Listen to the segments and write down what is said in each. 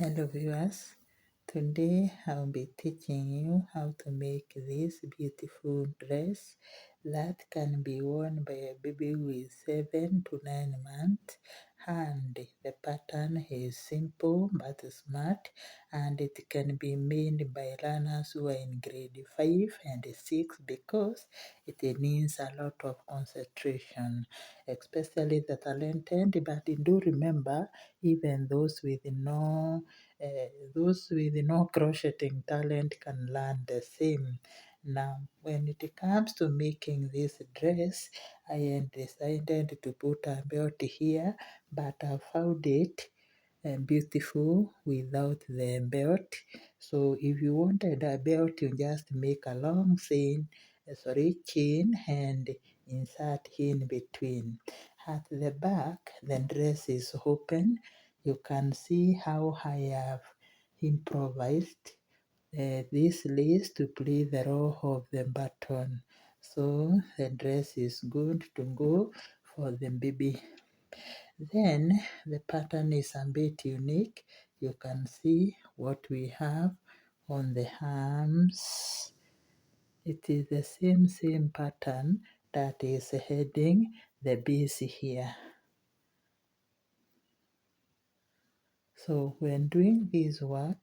Hello viewers, today I'll be teaching you how to make this beautiful dress that can be worn by a baby with 7 to 9 months, and the pattern is simple but smart, and it can be made by learners who are in grade 5 and 6 because it needs a lot of concentration, especially the talented. But do remember, even those with no crocheting talent can learn the same. Now, when it comes to making this dress, I had decided to put a belt here, but I found it beautiful without the belt. So if you wanted a belt, you just make a long chain and insert in between. At the back, the dress is open. You can see how I have improvised this lace to play the role of the button. So the dress is good to go for the baby. Then the pattern is a bit unique. You can see what we have on the arms. It is the same pattern that is heading the base here. So when doing this work,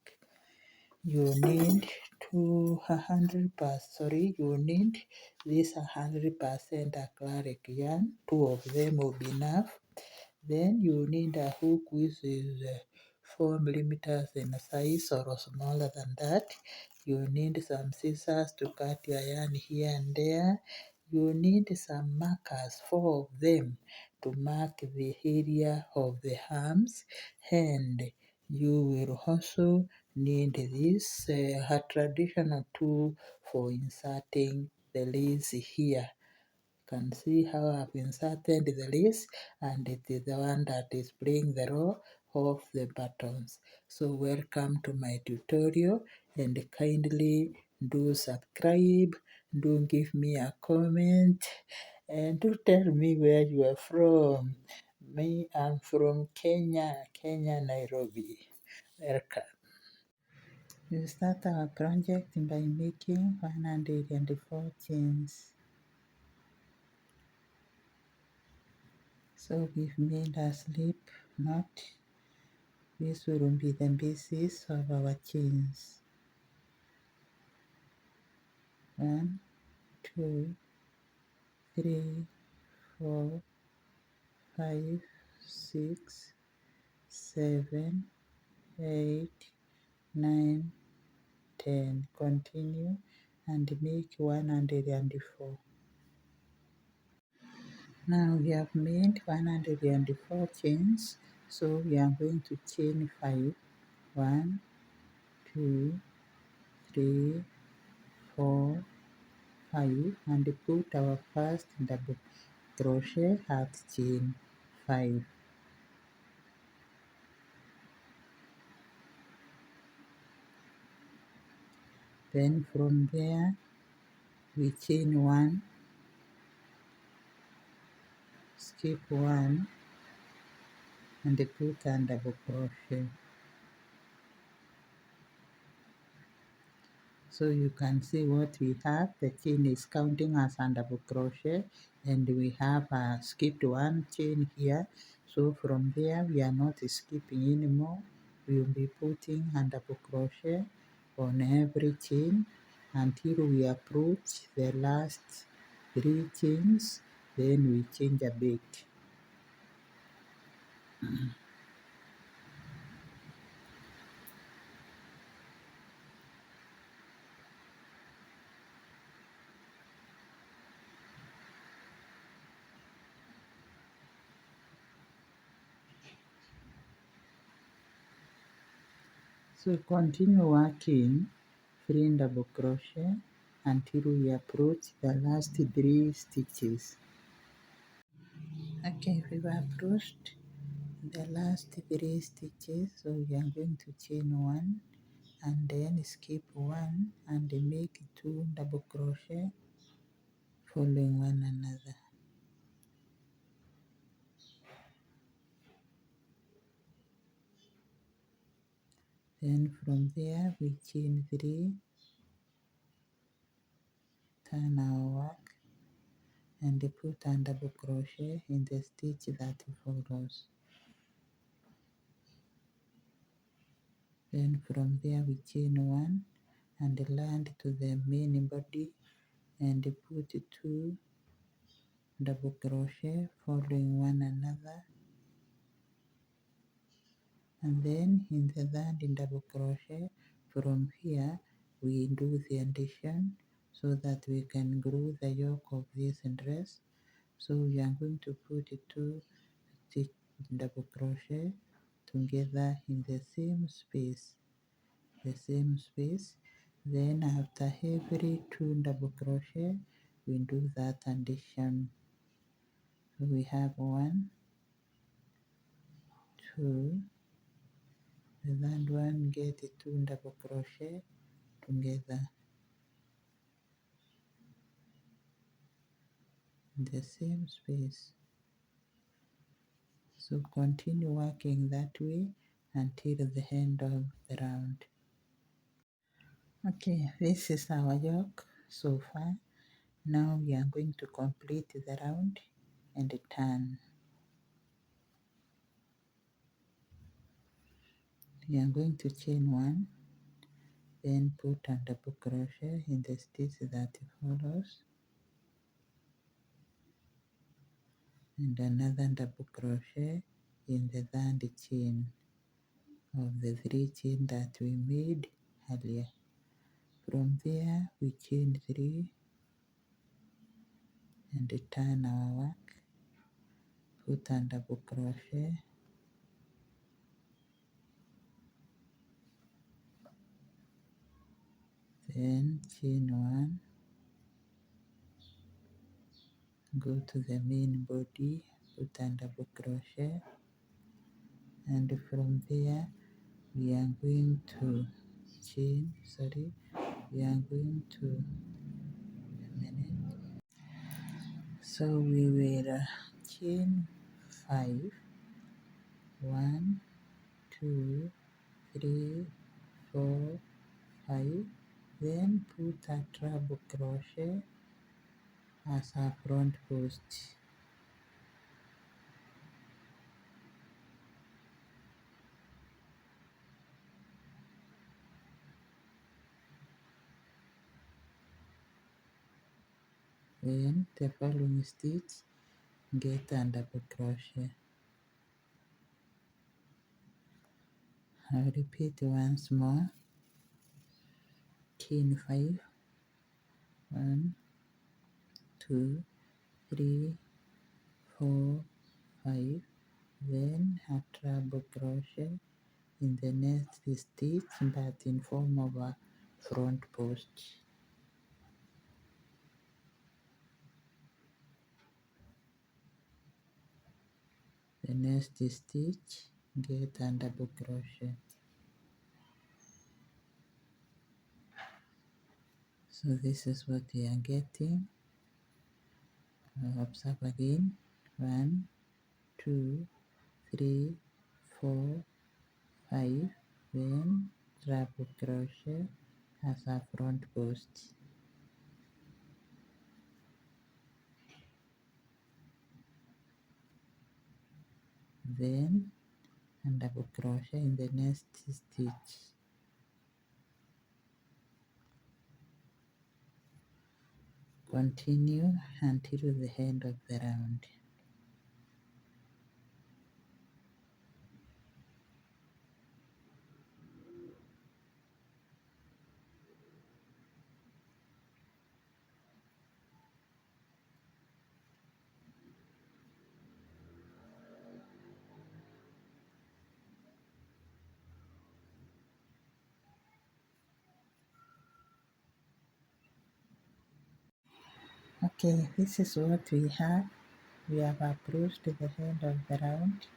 you need you need this 100% acrylic yarn. 2 of them will be enough. Then you need a hook which is 4 millimeters in size or smaller than that. You need some scissors to cut your yarn here and there. You need some markers, 4 of them, to mark the area of the arms, and you will also need this a traditional tool for inserting the lace here. Can see how I've inserted the lace, and it is the one that is playing the role of the buttons. So welcome to my tutorial, and kindly do subscribe, do give me a comment, and do tell me where you are from. Me, I'm from Kenya, Nairobi. Welcome. We start our project by making 104 chains. So we've made a slip knot. This will be the basis of our chains. 1, 2, 3, 4, 5, 6, 7, 8, 9, 10. Continue and make 104. Now we have made 104 chains, so we are going to chain 5. 1, 2, 3, 4, 5, and put our first double crochet at chain 5. Then from there we chain 1, skip 1, and put a double crochet. So you can see what we have. The chain is counting as a double crochet, and we have skipped 1 chain here. So from there we are not skipping anymore. We will be putting a double crochet on every chain until we approach the last 3 chains. Then we change a bit. So continue working 3 double crochet until we approach the last 3 stitches. Okay, we've approached the last 3 stitches, so we are going to chain 1 and then skip 1 and make 2 double crochet following one another. Then from there we chain 3, turn our work and put a double crochet in the stitch that follows. Then from there we chain 1 and land to the main body and put 2 double crochet following one another, and then in the third double crochet from here we do the addition so that we can glue the yoke of this dress. So we are going to put 2 double crochet together in the same space, then after every 2 double crochet we do that addition. So we have 1, 2, the third one, get 2 double crochet together in the same space. So continue working that way until the end of the round. Okay, this is our yoke so far. Now we are going to complete the round and turn. We are going to chain 1, then put a double crochet in the stitch that follows, and another double crochet in the third chain of the 3 chain that we made earlier. From there we chain 3 and turn our work, put a double crochet, then chain 1, go to the main body, put a double crochet, and from there we are going to chain, we are going to, so we will chain 5, 1, 2, 3, 4, 5, then put a treble crochet as a front post. Then the following stitch, get a double crochet. I'll repeat once more. Chain 5, 1, 2, 3, 4, 5, then a treble crochet in the next stitch but in form of a front post. The next stitch, get a double crochet. So this is what we are getting. Observe again. 1, 2, 3, 4, 5, then treble crochet as a front post. Then a double crochet in the next stitch. Continue until the end of the round. Okay, this is what we have. We have approached the end of the round.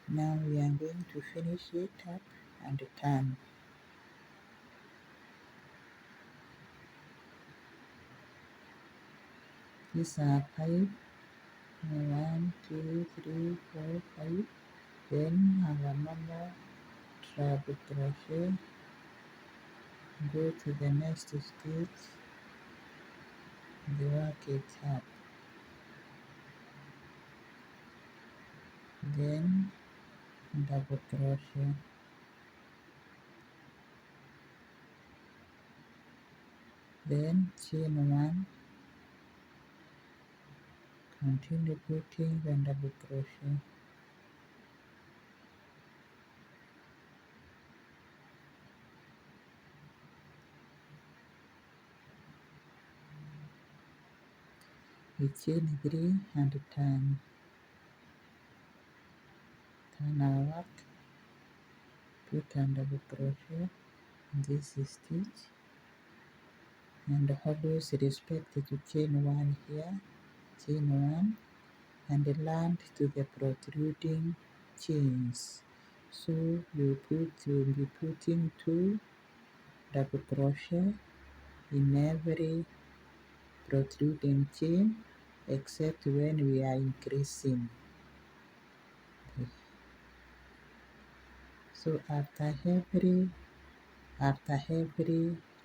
Now we are going to finish it up and turn. These are 5. 1, 2, 3, 4, 5. Then our normal double crochet, go to the next stitch, and work it up, then double crochet, then chain one, continue putting the double crochet, we chain 3 and turn our work, put a double crochet in this stitch, and always respect to chain 1 here, chain 1, and land to the protruding chains. So you'll be putting 2 double crochet in every protruding chain except when we are increasing. So after every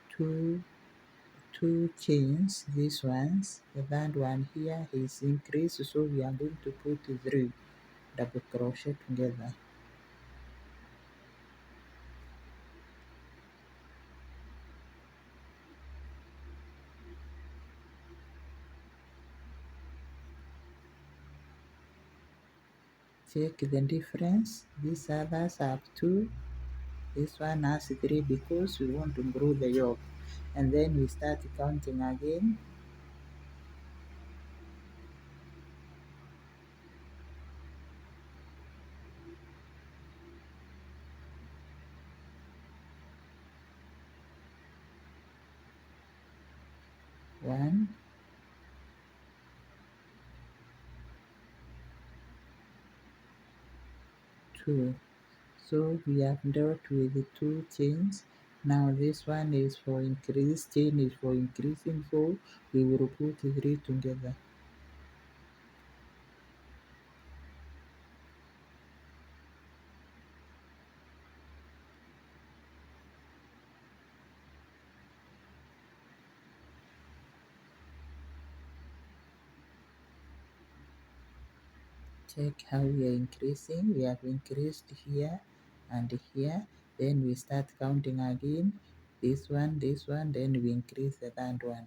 two chains, these ones, the third one here is increased, so we are going to put 3 double crochet together. Check the difference. These others have 2, this one has 3 because we want to grow the yoke. And then we start counting again. One, two. So we have dealt with the 2 chains. Now this one is for increase, chain is for increasing, so we will put 3 together. Check how we are increasing. We have increased here and here. Then we start counting again. This one, then we increase the third one.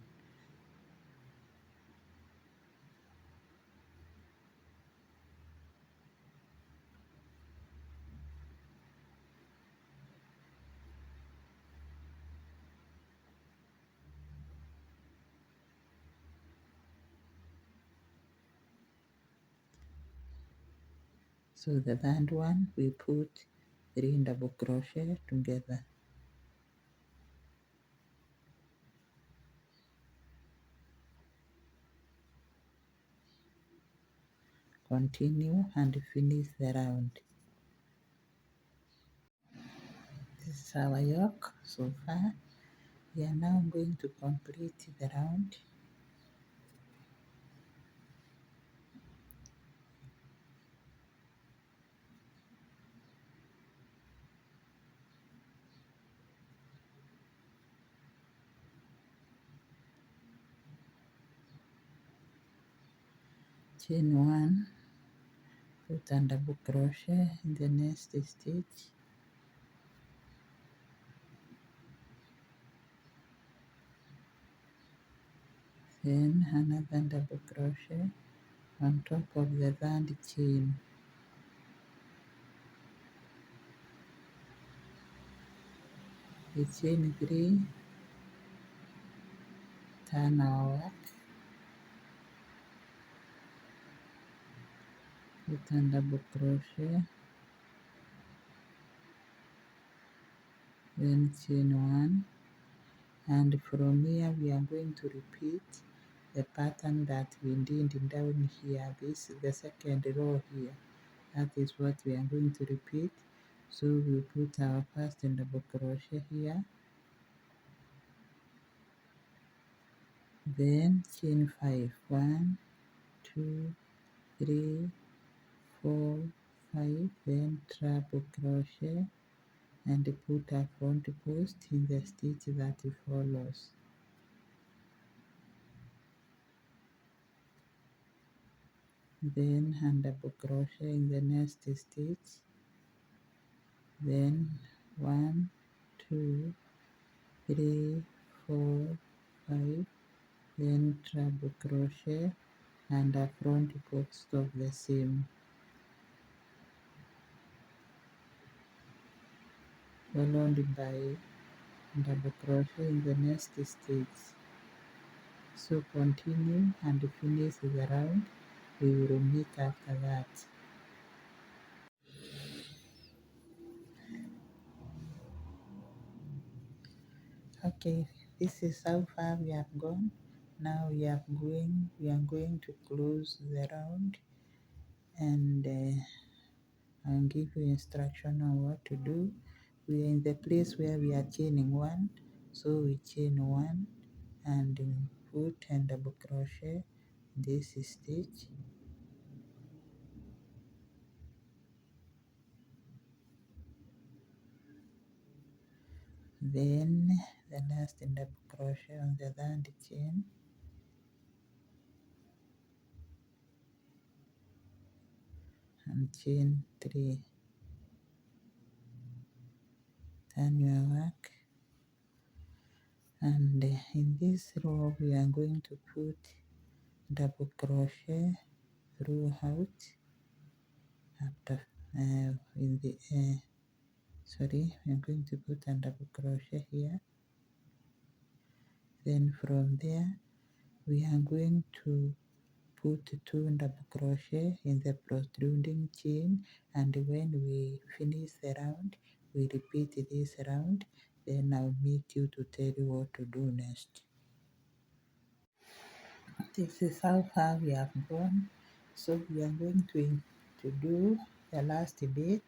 So the third one, we put 3 double crochet together. Continue and finish the round. This is our yoke so far. We are now going to complete the round. Chain 1, put a double crochet in the next stitch, then another double crochet on top of the third chain. We chain 3, turn our work, put a double crochet, then chain 1, and from here we are going to repeat the pattern that we did down here. This is the second row here. That is what we are going to repeat. So we put our first double crochet here, then chain 5, 1, 2, 3, 4, 5, then double crochet, and put a front post in the stitch that follows. Then double crochet in the next stitch, then 1, 2, 3, 4, 5, then treble crochet and a front post of the seam, followed by double crochet in the next stitch. So continue and finish the round. We will meet after that. Okay, this is how far we have gone. Now we are going to close the round, and I'll give you instruction on what to do. We are in the place where we are chaining one, so we chain one and put and double crochet this stitch. Then the last double crochet on the third chain, and chain 3. Turn your work, and in this row we are going to put double crochet throughout after in the sorry, we are going to put a double crochet here. Then from there we are going to put 2 double crochet in the protruding chain, and when we finish the round we repeat this round. Then I'll meet you to tell you what to do next. This is how far we have gone. So we are going to do the last bit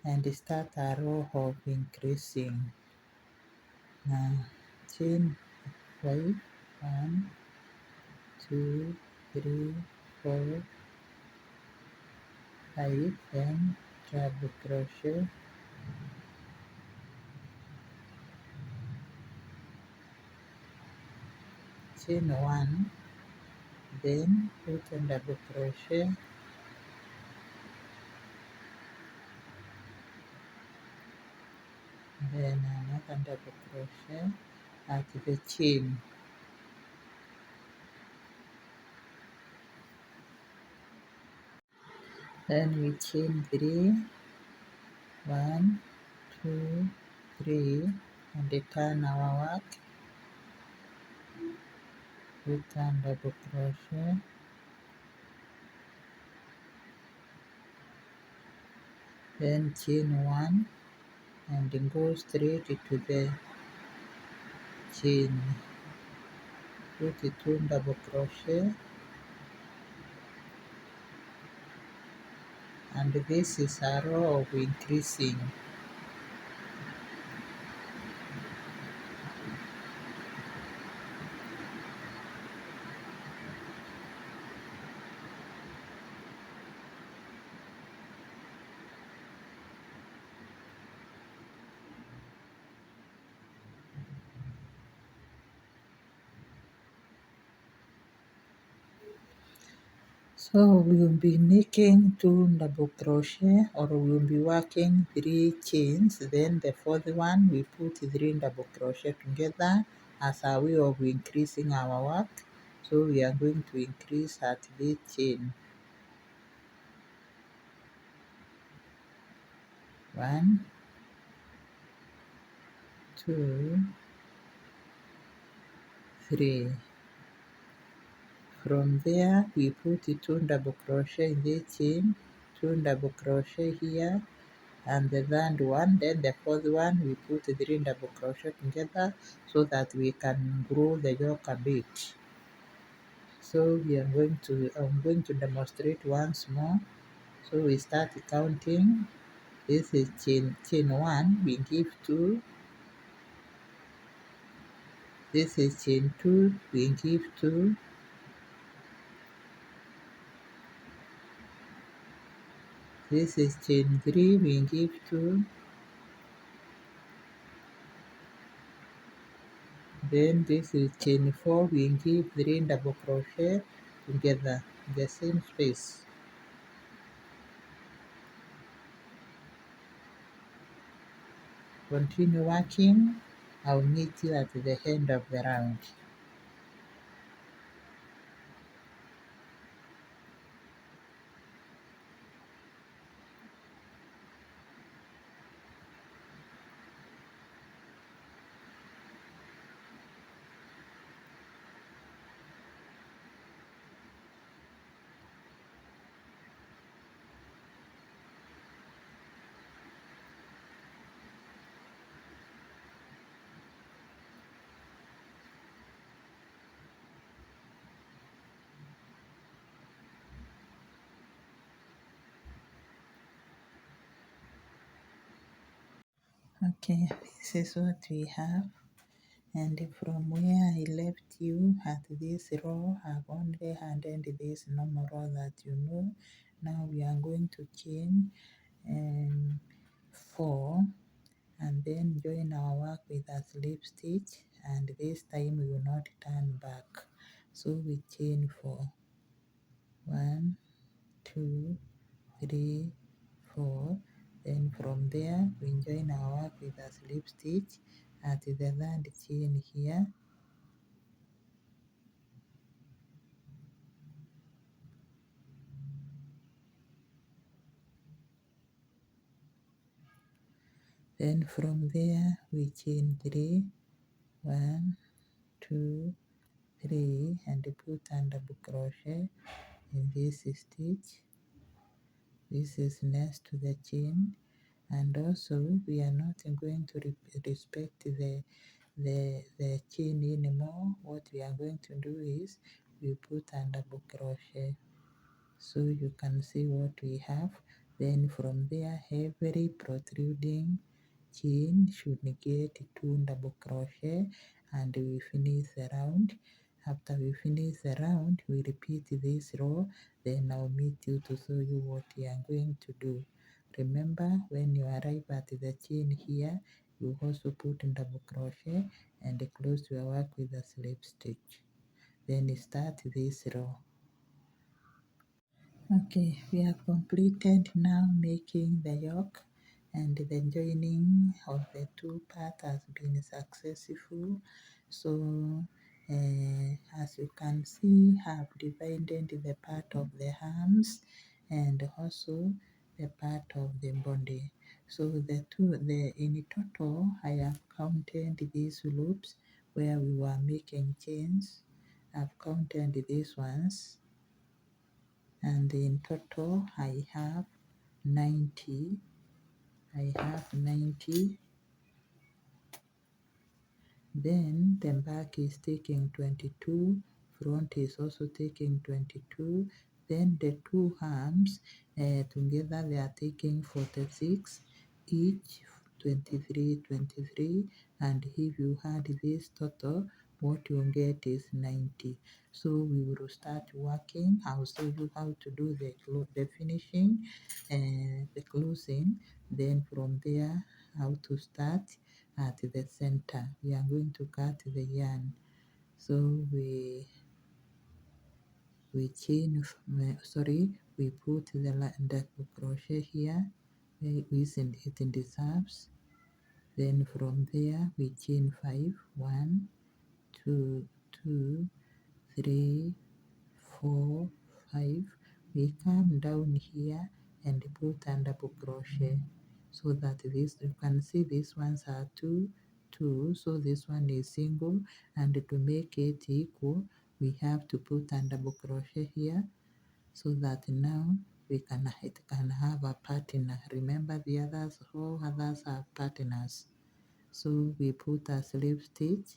and start a row of increasing. Now chain 5, 1, 2, 3, 4, 5, then double crochet, chain 1, then put a double crochet, then another double crochet at the chain. Then we chain 3, 1, 2, 3, and turn our work, put a double crochet, then chain 1 and go straight to the chain, put 2 double crochet, and this is a row of increasing. So we will be making 2 double crochet, or we will be working 3 chains. Then the fourth one we put 3 double crochet together as a way of increasing our work. So we are going to increase at this chain. 1, 2, 3. From there we put 2 double crochet in this chain, 2 double crochet here, and the third one, then the fourth one we put 3 double crochet together so that we can grow the yoke a bit. So I'm going to demonstrate once more. So we start counting. This is chain 1, we give 2. This is chain 2, we give 2. This is chain 3, we give 2. Then this is chain 4, we give 3 double crochet together in the same space. Continue working. I'll meet you at the end of the round. Okay, this is what we have. And from where I left you at this row, I've only handed this normal row that you know. Now we are going to chain 4 and then join our work with a slip stitch, and this time we will not turn back. So we chain 4. 1, 2, 3, 4. Then from there we join our work with a slip stitch at the third chain here. Then from there we chain 3. 1, 2, 3, and put and double crochet in this stitch. This is next to the chain, and also we are not going to respect the chain anymore. What we are going to do is we put and double crochet, so you can see what we have. Then from there every protruding chain should get 2 double crochet, and we finish the round. After we finish the round, we repeat this row. Then I'll meet you to show you what you are going to do. Remember, when you arrive at the chain here, you also put double crochet and close your work with a slip stitch. Then start this row. Okay, we have completed now making the yoke, and the joining of the two parts has been successful. So as you can see, I have divided the part of the arms and also the part of the body. So in total I have counted these loops where we were making chains. I've counted these ones, and in total I have 90. I have 90. Then the back is taking 22, front is also taking 22. Then the two arms together they are taking 46, each 23, 23. And if you add this total, what you get is 90. So we will start working. I'll show you how to do the finishing and the closing. Then from there, how to start at the center. We are going to cut the yarn. So we chain, we put the crochet here using it in the tabs. Then from there we chain 5. 1, 2, 2, 3, 4, 5. We come down here and put a double crochet, so that this, you can see these ones are 2, 2, so this one is single, and to make it equal we have to put a double crochet here, so that now it can have a pattern. Remember, the others, all others have partners. So we put a slip stitch,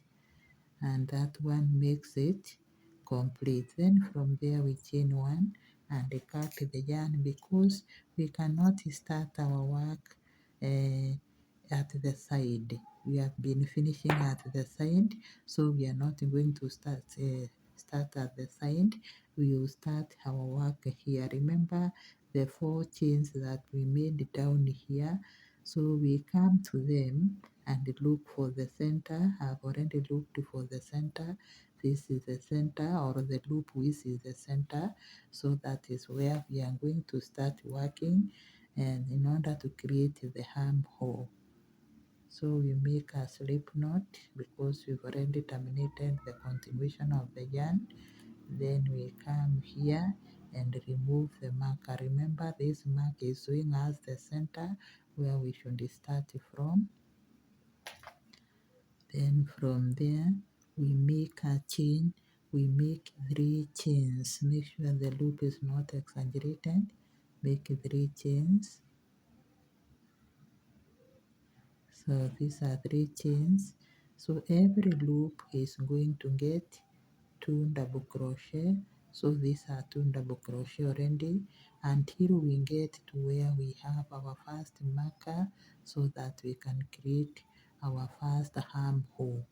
and that one makes it complete. Then from there we chain 1 and cut the yarn, because we cannot start our work at the side. We have been finishing at the side, so we are not going to start at the side. We will start our work here. Remember the 4 chains that we made down here, so we come to them and look for the center. I've already looked for the center. This is the center, or the loop width is the center. So that is where we are going to start working, and in order to create the armhole. So we make a slip knot because we've already terminated the continuation of the yarn. Then we come here and remove the marker. Remember, this mark is showing us the center where we should start from. Then from there we make a chain. We make 3 chains. Make sure the loop is not exaggerated. Make 3 chains. So these are 3 chains. So every loop is going to get 2 double crochet. So these are 2 double crochet already, until we get to where we have our first marker, so that we can create our first armhole.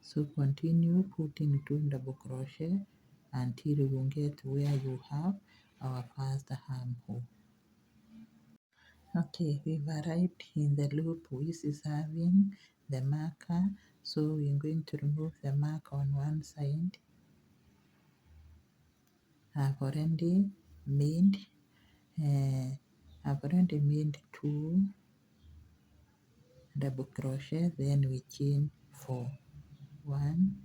So continue putting 2 double crochet until you get where you have our first armhole. Okay, we've arrived in the loop which is having the marker. So we're going to remove the mark on one side. I've already made I've already made 2 double crochet, then we chain 4. 1,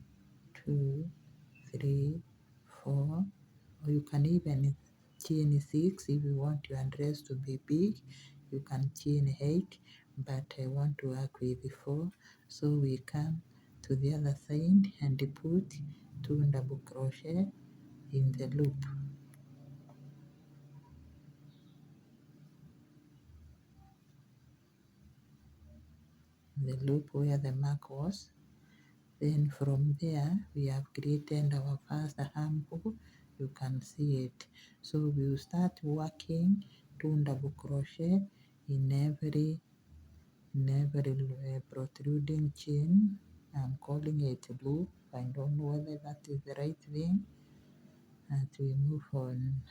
2, 3, 4, or you can even chain 6 if you want your dress to be big. You can chain 8, but I want to work with 4. So we come to the other side and put 2 double crochet in the loop. The loop where the mark was. Then from there we have created our first armhole. You can see it. So we will start working 2 double crochet in every protruding chain. I'm calling it loop. I don't know whether that is the right thing. And we move on.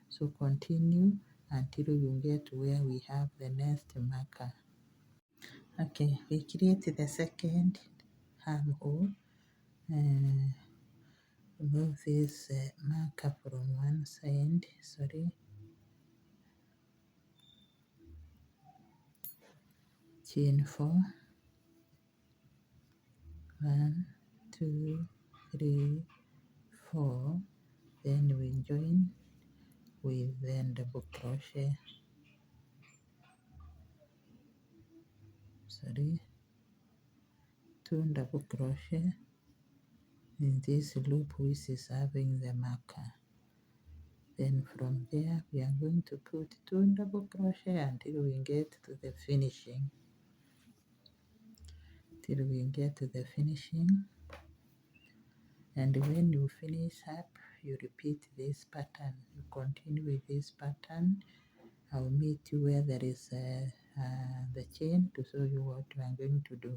So continue until you get where we have the next marker. Okay, we create the second armhole. Move this marker from one side, chain 4, 1, 2, 3, 4, then we join with the double crochet, 2 double crochet in this loop which is having the marker. Then from there we are going to put 2 double crochet until we get to the finishing. And when you finish up, you repeat this pattern. You continue with this pattern. I'll meet you where there is the chain to show you what we are going to do.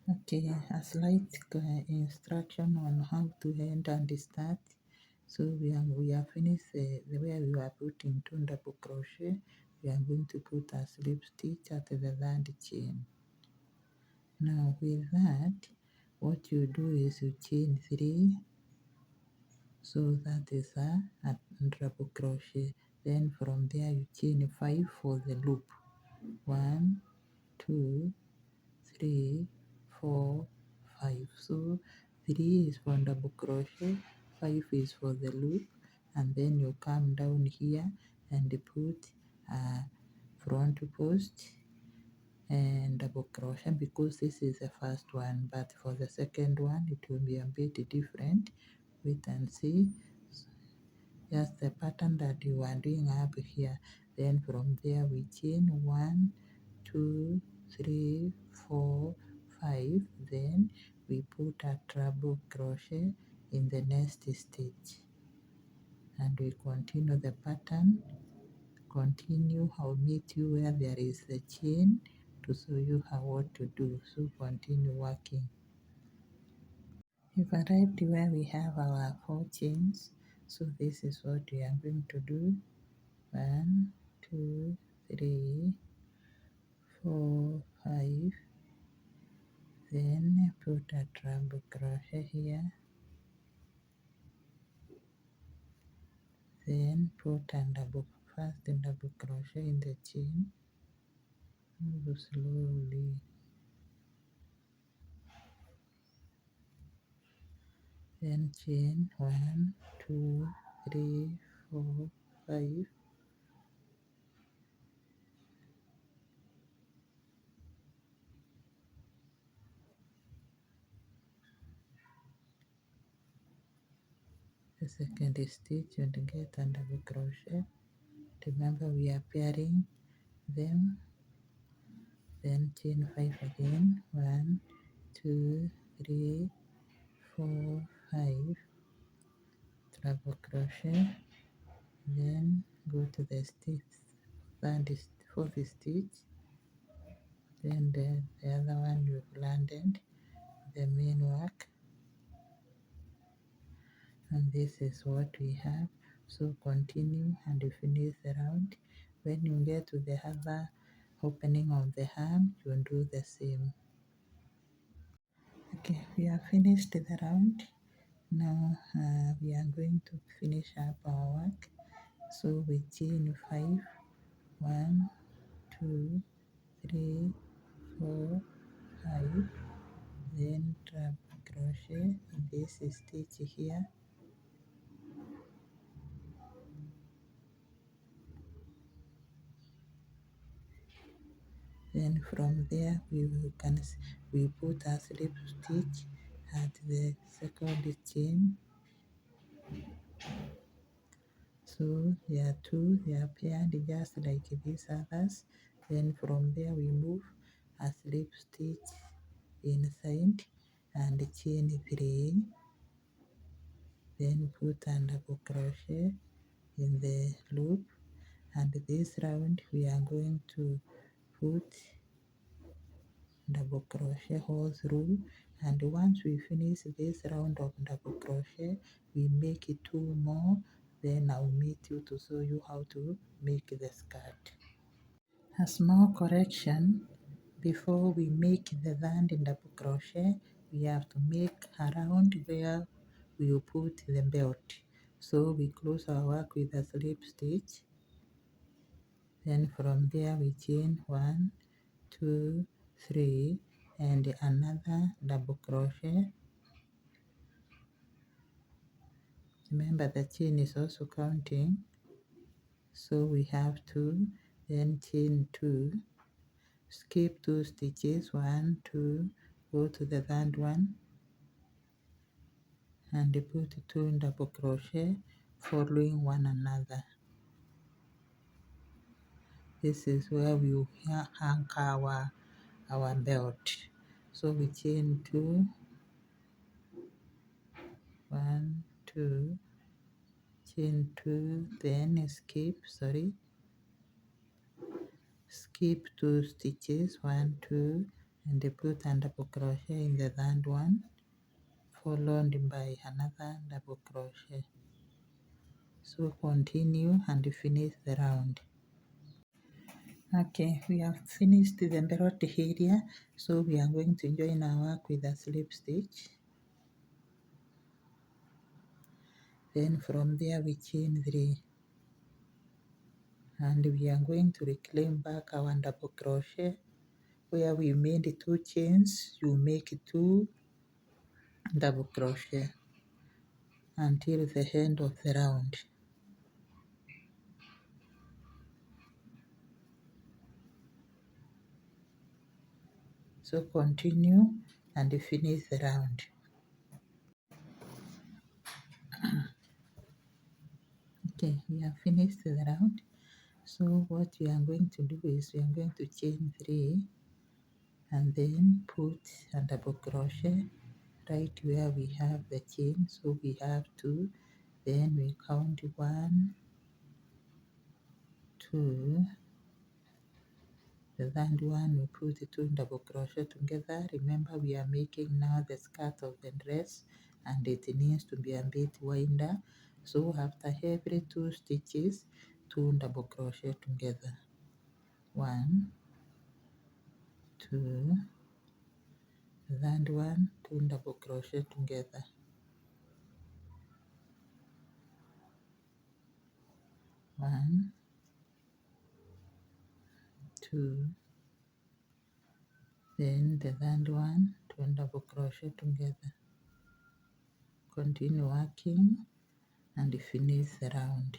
Okay, a slight instruction on how to end and start. So we are finished the way we are putting 2 double crochet. We are going to put a slip stitch at the 3rd chain. Now with that, what you do is you chain 3. So that is a double crochet. Then from there you chain 5 for the loop. 1, 2, 3, 4, 5. So 3 is for double crochet, 5 is for the loop, and then you come down here and put a front post and double crochet, because this is the first one, but for the second one it will be a bit different. Wait and see. Just the pattern that you are doing up here. Then from there we chain 1, 2, 3, 4, 5. Then we put a treble crochet in the next stitch, and we continue the pattern. Continue. I'll meet you where there is the chain. to show you how what to do. So continue working. We've arrived where we have our 4 chains. So this is what we are going to do. 1, 2, 3, 4, 5. Then put a treble crochet here. Then put a first double crochet in the chain. Move slowly. Then chain 1, 2, 3, 4, 5. The second stitch and get a double crochet. Remember we are pairing them. Then chain 5 again. 1, 2, 3, 4, 5. Treble crochet. Then go to the stitch, fourth stitch. Then the other one you've landed the main work, and this is what we have. So continue and finish the round. When you get to the other opening of the hem, you do the same. Okay, we have finished the round. Now we are going to finish up our work. So we chain 5, 1, 2, 3, 4, 5. Then treble crochet in this stitch here. Then from there we put a slip stitch at the second chain. So there are two, they are paired just like these others. Then from there we move a slip stitch inside and chain 3. Then put a double crochet in the loop, and this round we are going to put double crochet all through. And once we finish this round of double crochet, we make 2 more. Then I'll meet you to show you how to make the skirt. A small correction: before we make the band in double crochet, we have to make a round where we will put the belt. So we close our work with a slip stitch. Then from there we chain 1, 2, 3, and another double crochet. Remember the chain is also counting, so we have 2, then chain 2, skip 2 stitches, 1, 2, go to the third one and put 2 double crochet following one another. This is where we will hang our belt. So we chain 2, 1, 2, chain 2, then skip 2 stitches, 1, 2, and put a double crochet in the third one, followed by another double crochet. So continue and finish the round. Okay, we have finished the belt area, so we are going to join our work with a slip stitch. Then from there we chain 3, and we are going to reclaim back our double crochet. Where we made 2 chains, you make 2 double crochet until the end of the round. So continue and finish the round. Okay, we have finished the round. So what we are going to do is we are going to chain 3 and then put a double crochet right where we have the chain. So we have 2, then we count 1, 2, The third one we put 2 double crochet together. Remember we are making now the skirt of the dress and it needs to be a bit wider, so after every 2 stitches 2 double crochet together. 1, 2, the third one 2 double crochet together. 1, 2, then the third one 2 double crochet together. Continue working and finish the round.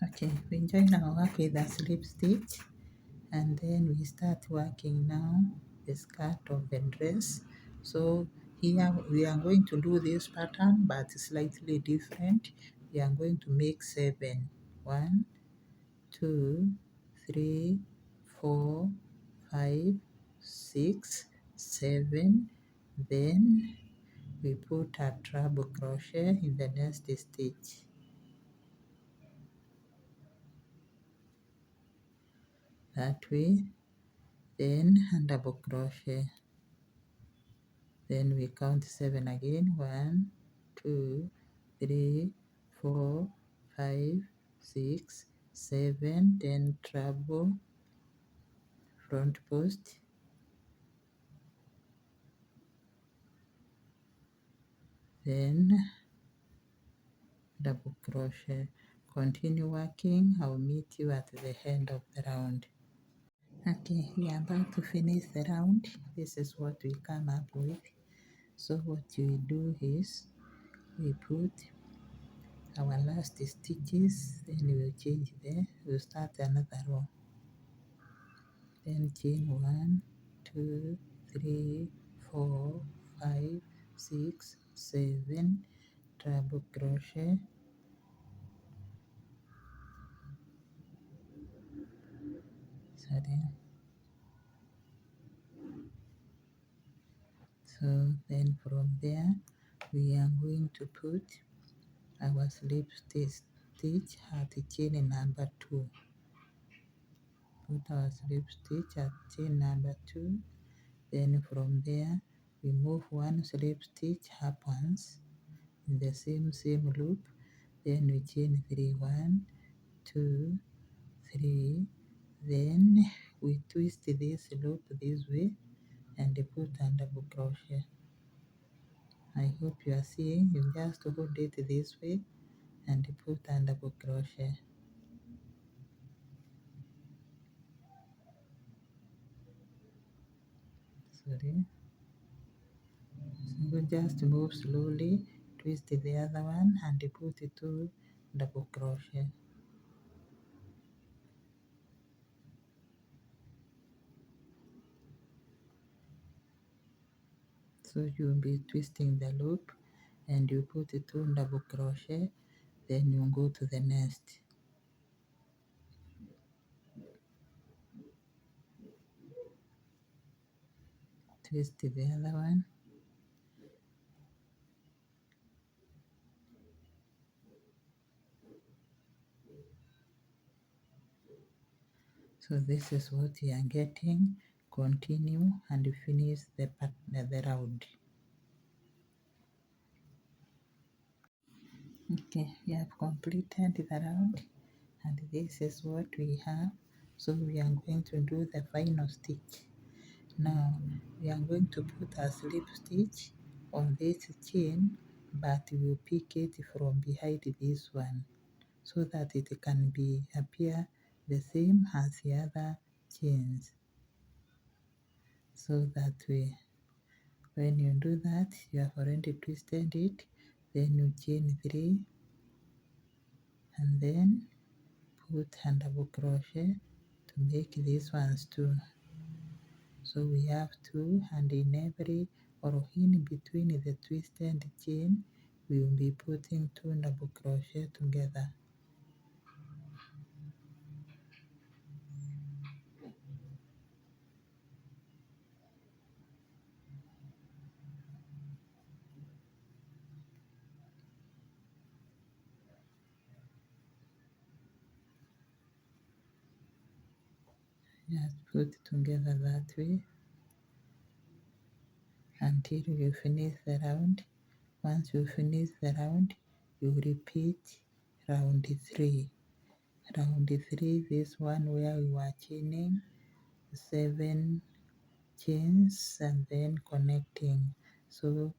Okay, we join our work with a slip stitch and then we start working now the skirt of the dress. So here we are going to do this pattern but slightly different. We are going to make 7. 1, 2, 3, 4, 5, 6, 7. Then we put a treble crochet in the next stitch. That way, then a double crochet. Then we count 7 again. 1, 2, 3, 4, 5, 6, 7. Then treble front post. Then double crochet. Continue working. I'll meet you at the end of the round. Okay, we are about to finish the round. This is what we come up with. So what we do is we put our last stitches, then we will change there. We'll start another row. Then chain 1, 2, 3, 4, 5, 6, 7, treble crochet. Sorry. So then from there we are going to put our slip stitch at chain number 2. Put our slip stitch at chain number 2. Then from there we move 1 slip stitch up once in the same loop. Then we chain 3, 1, 2, 3. Then we twist this loop this way and put a double crochet. I hope you are seeing. You just hold it this way and put a double crochet. Sorry. So just move slowly, twist the other one and put 2 double crochet. So you'll be twisting the loop and you put 2 double crochet, then you go to the next. Twist the other one. So this is what you are getting. Continue and finish the round. Okay, we have completed the round and this is what we have. So we are going to do the final stitch. Now we are going to put a slip stitch on this chain, but we will pick it from behind this one so that it can be appear the same as the other chains. So that way, when you do that, you have already twisted it, then you chain 3 and then put a double crochet to make these ones 2. So we have 2, and in every or in between the twisted chain we will be putting 2 double crochet together. Just put together that way until you finish the round. Once you finish the round, you repeat round 3. Round 3, this one where we were chaining 7 chains and then connecting. So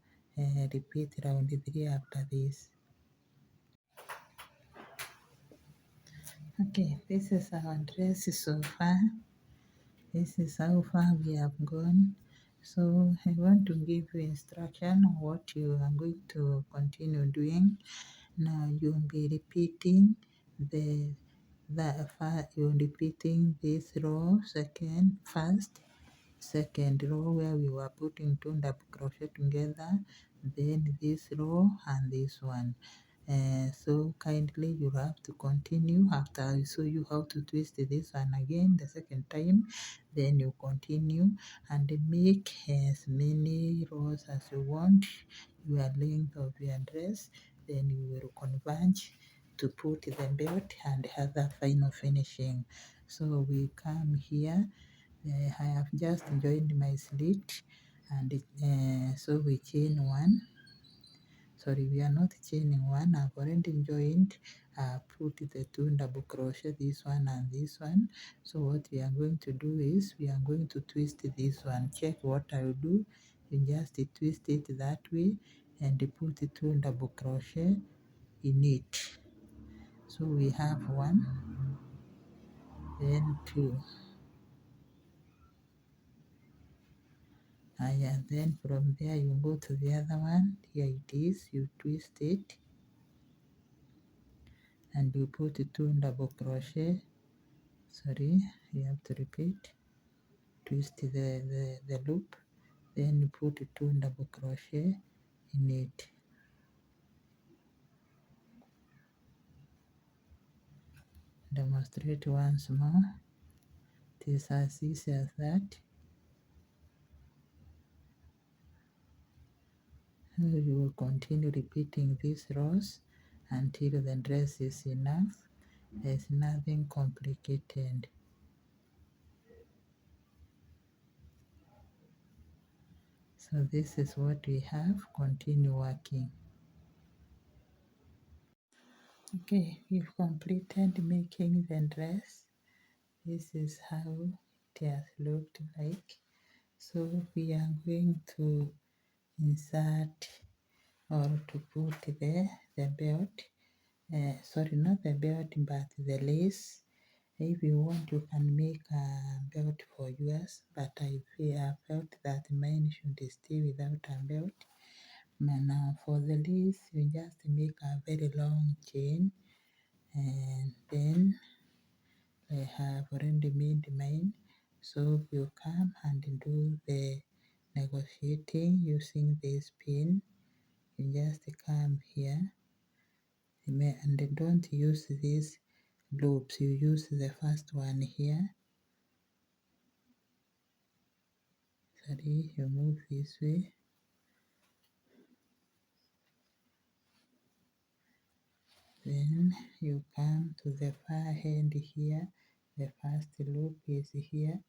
repeat round 3 after this. Okay, this is our dress so far. This is how far we have gone. So I want to give you instruction on what you are going to continue doing. Now you'll be repeating you're repeating this row second row where we were putting two double crochet together, then this row and this one. So kindly you have to continue after I show you how to twist this one again the second time. Then you continue and make as many rows as you want your length of your dress. Then you will converge to put the belt and other final finishing. So we come here. I have just joined my slit, and so we chain one. Sorry, we are not chaining one. I've already joined. Put the two double crochet, this one and this one. So what we are going to do is we are going to twist this one. Check what I will do. You just twist it that way and put the two double crochet in it. So we have one, then two. Yeah, then from there you go to the other one. Here it is. You twist it and you put two double crochet. Sorry, you have to repeat. Twist the loop, then you put two double crochet in it. Demonstrate once more. It is as easy as that. You will continue repeating these rows until the dress is enough. There's nothing complicated. So this is what we have. Continue working. Okay, we've completed making the dress. This is how it has looked like. So we are going to insert or to put the belt. Sorry, not the belt, but the lace. If you want, you can make a belt for yours, but I felt that mine should stay without a belt. Now for the lace, you just make a very long chain, and then I have already made mine. So you come and do the negotiating using this pin. You just come here and don't use these loops. You use the first one here. Sorry, you move this way. Then you come to the far end here. The first loop is here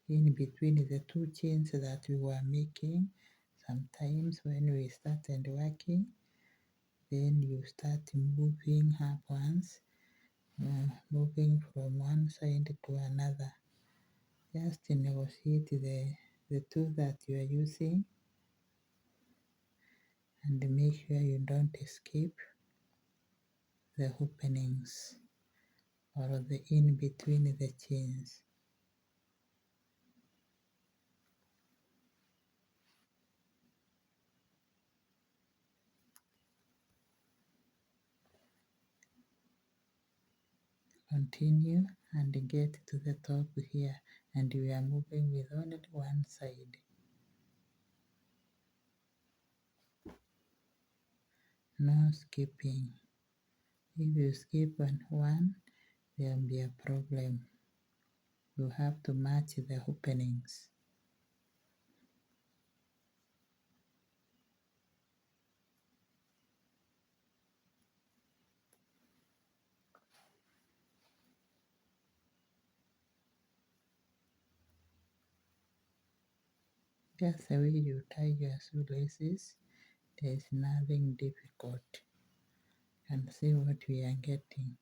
in between the two chains that we were making. Sometimes when we started working, then you start moving up once, moving from one side to another. Just negotiate the two that you are using and make sure you don't escape the openings or the in between the chains. Continue and get to the top here, and we are moving with only one side. No skipping. If you skip one, there will be a problem. You have to match the openings. Just the way you tie your shoelaces, there is nothing difficult. And see what we are getting.